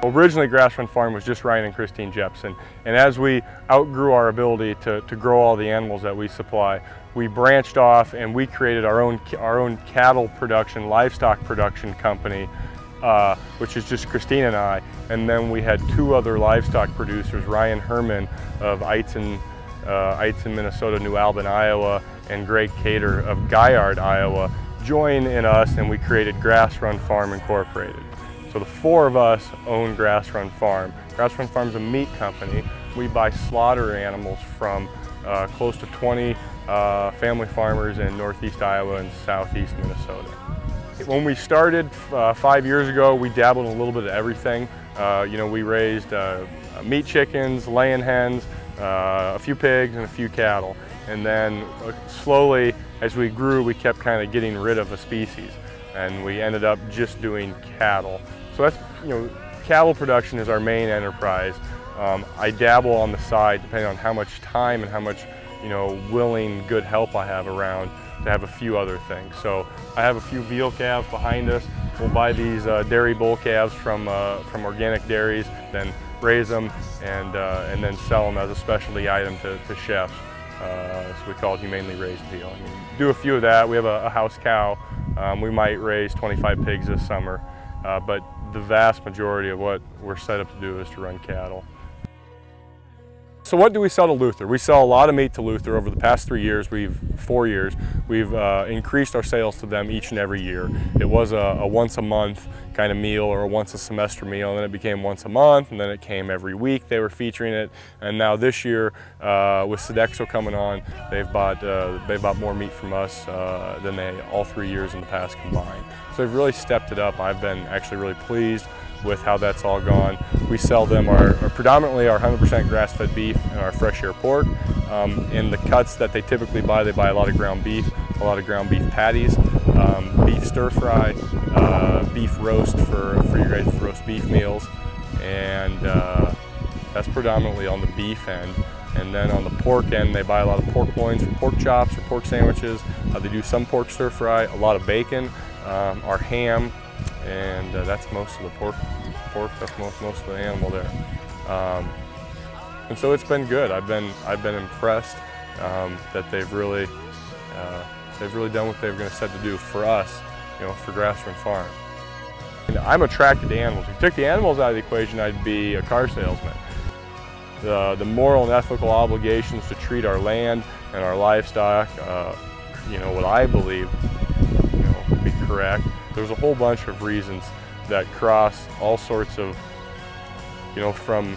Originally, Grass Run Farm was just Ryan and Christine Jepson, and as we outgrew our ability to grow all the animals that we supply, we branched off and we created our own cattle production, livestock production company, which is just Christine and I. And then we had two other livestock producers, Ryan Herman of Eitzen, Minnesota, New Albin, Iowa, and Greg Cater of Guyard, Iowa, join in us, and we created Grass Run Farm Incorporated. So the four of us own Grass Run Farm. Grass Run Farm is a meat company. We buy slaughter animals from close to 20 family farmers in northeast Iowa and southeast Minnesota. When we started 5 years ago, we dabbled in a little bit of everything. We raised meat chickens, laying hens, a few pigs, and a few cattle. And then slowly, as we grew, we kept kind of getting rid of a species, and we ended up just doing cattle. So that's, cattle production is our main enterprise. I dabble on the side depending on how much time and how much, willing, good help I have around to have a few other things. So I have a few veal calves behind us. We'll buy these dairy bull calves from organic dairies, then raise them and then sell them as a specialty item to chefs. So we call it humanely raised veal. And we do a few of that. We have a house cow. We might raise 25 pigs this summer, but the vast majority of what we're set up to do is to run cattle. So what do we sell to Luther? We sell a lot of meat to Luther. Over the past 4 years, we've increased our sales to them each and every year. It was a once a month kind of meal or a once a semester meal, and then it became once a month, and then it came every week. They were featuring it, and now this year with Sodexo coming on, they've bought more meat from us than they all 3 years in the past combined. So they've really stepped it up. I've been actually really pleased with how that's all gone. We sell them predominantly our 100% grass-fed beef and our fresh air pork. In the cuts that they typically buy, they buy a lot of ground beef, a lot of ground beef patties, beef stir fry, beef roast for your guys' roast beef meals, and that's predominantly on the beef end. And then on the pork end, they buy a lot of pork loins for pork chops or pork sandwiches. They do some pork stir fry, a lot of bacon, our ham, and that's most of the pork. That's most of the animal there. And so it's been good. I've been impressed that they've really done what they've been set to do for us, for Grass Run Farm. And I'm attracted to animals. If you took the animals out of the equation, I'd be a car salesman. The moral and ethical obligations to treat our land and our livestock, what I believe, would be correct. There's a whole bunch of reasons that cross all sorts of, from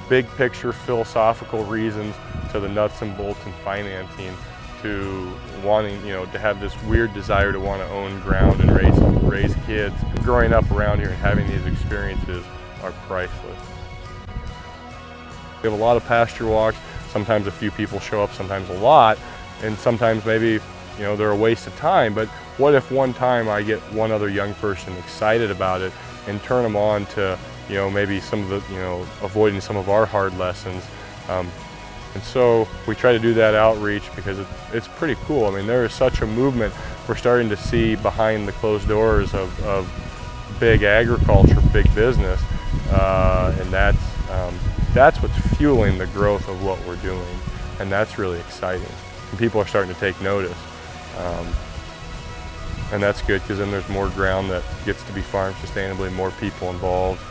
big picture philosophical reasons to the nuts and bolts and financing to wanting, to have this weird desire to want to own ground and raise kids. Growing up around here and having these experiences are priceless. We have a lot of pasture walks. Sometimes a few people show up, sometimes a lot, and sometimes maybe, they're a waste of time. But what if one time I get one other young person excited about it and turn them on to, maybe some of the, avoiding some of our hard lessons. And so we try to do that outreach because it's pretty cool. I mean, there is such a movement we're starting to see behind the closed doors of big agriculture, big business, and that's what's fueling the growth of what we're doing, and that's really exciting. And people are starting to take notice, and that's good because then there's more ground that gets to be farmed sustainably, more people involved.